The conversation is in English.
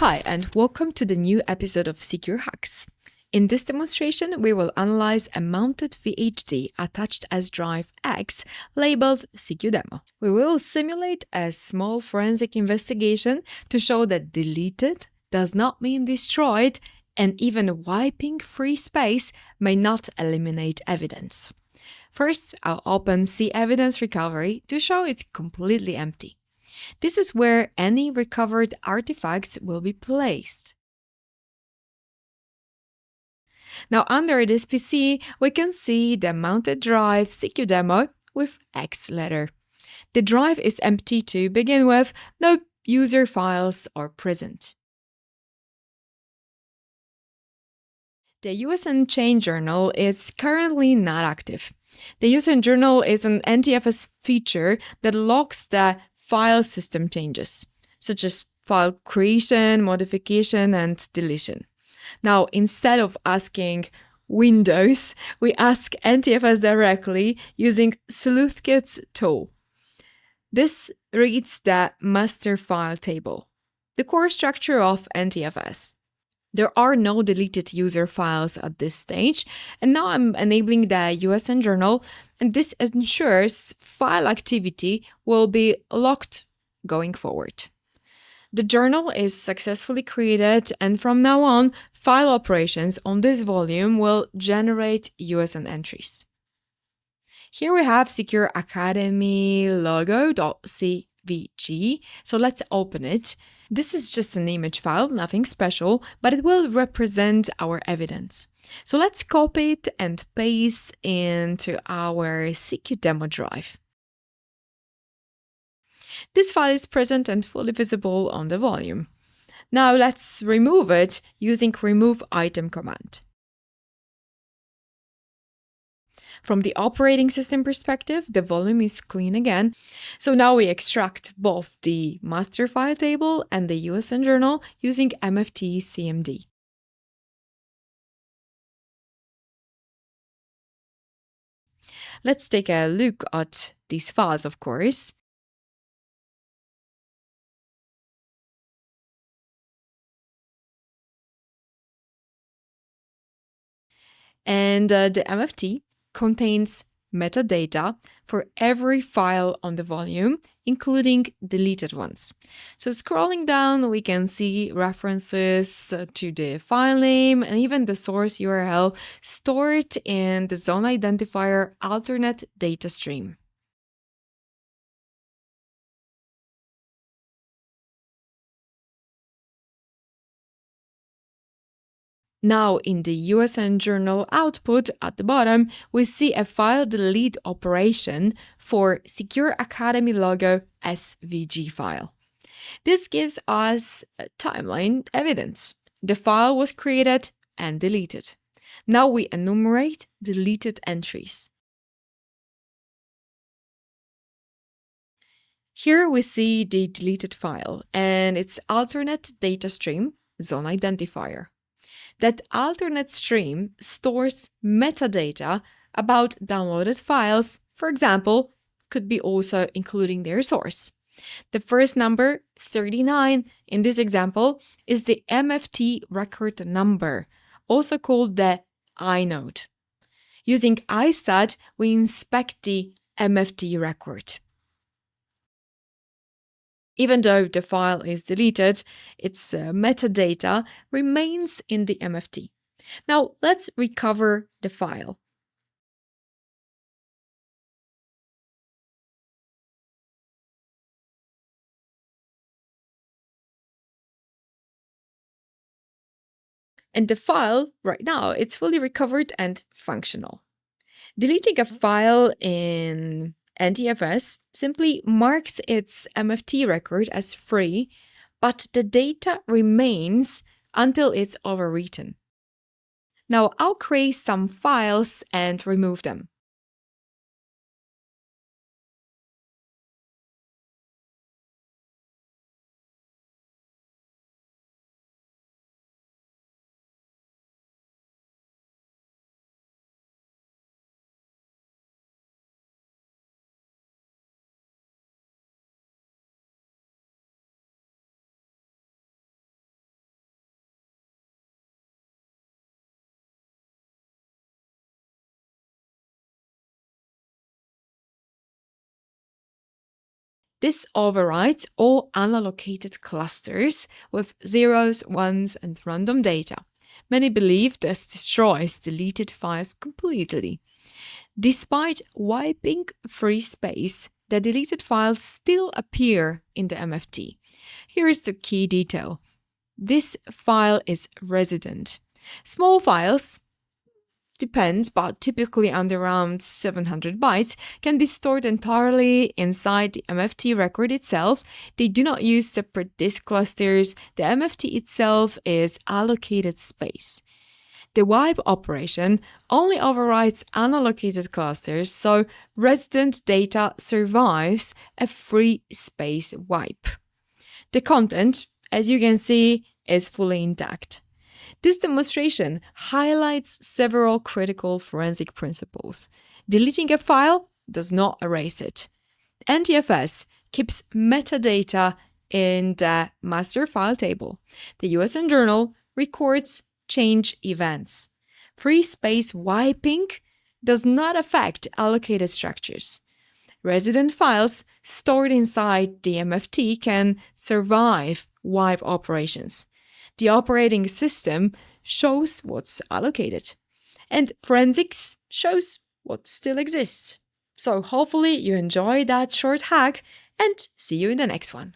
Hi, and welcome to the new episode of CQURE Hacks. In this demonstration, we will analyze a mounted VHD attached as drive X labeled CQDemo. We will simulate a small forensic investigation to show that deleted does not mean destroyed, and even wiping free space may not eliminate evidence. First, I'll open C Evidence Recovery to show it's completely empty. This is where any recovered artifacts will be placed. Now, under this PC, we can see the mounted drive CQDemo with X letter. The drive is empty to begin with, no user files are present. The USN chain journal is currently not active. The USN journal is an NTFS feature that logs the file system changes, such as file creation, modification, and deletion. Now, instead of asking Windows, we ask NTFS directly using Sleuthkit's tool. This reads the master file table, the core structure of NTFS. There are no deleted user files at this stage, and now I'm enabling the USN journal, and this ensures file activity will be locked going forward. The journal is successfully created, and from now on, file operations on this volume will generate USN entries. Here we have CQURE Academy logo.cvg, so let's open it. This is just an image file, nothing special, but it will represent our evidence. So let's copy it and paste into our CQDemo drive. This file is present and fully visible on the volume. Now let's remove it using remove item command. From the operating system perspective, the volume is clean again. So now we extract both the master file table and the USN journal using MFT CMD. Let's take a look at these files, of course. And the MFT contains metadata for every file on the volume, including deleted ones. So scrolling down, we can see references to the file name and even the source URL stored in the zone identifier alternate data stream. Now, in the USN journal output at the bottom, we see a file delete operation for CQURE Academy logo SVG file. This gives us timeline evidence. The file was created and deleted. Now we enumerate deleted entries. Here we see the deleted file and its alternate data stream, zone identifier. That alternate stream stores metadata about downloaded files, for example, could be also including their source. The first number, 39, in this example, is the MFT record number, also called the inode. Using iStat, we inspect the MFT record. Even though the file is deleted, its metadata remains in the MFT. Now let's recover the file. And the file, right now, it's fully recovered and functional. Deleting a file in NTFS simply marks its MFT record as free, but the data remains until it's overwritten. Now I'll create some files and remove them. This overrides all unallocated clusters with zeros, ones, and random data. Many believe this destroys deleted files completely. Despite wiping free space, the deleted files still appear in the MFT. Here is the key detail. This file is resident. Small files, depends, but typically under around 700 bytes, can be stored entirely inside the MFT record itself. They do not use separate disk clusters. The MFT itself is allocated space. The wipe operation only overrides unallocated clusters, so resident data survives a free space wipe. The content, as you can see, is fully intact. This demonstration highlights several critical forensic principles. Deleting a file does not erase it. NTFS keeps metadata in the master file table. The USN journal records change events. Free space wiping does not affect allocated structures. Resident files stored inside the MFT can survive wipe operations. The operating system shows what's allocated, and forensics shows what still exists. So hopefully you enjoyed that short hack, and see you in the next one.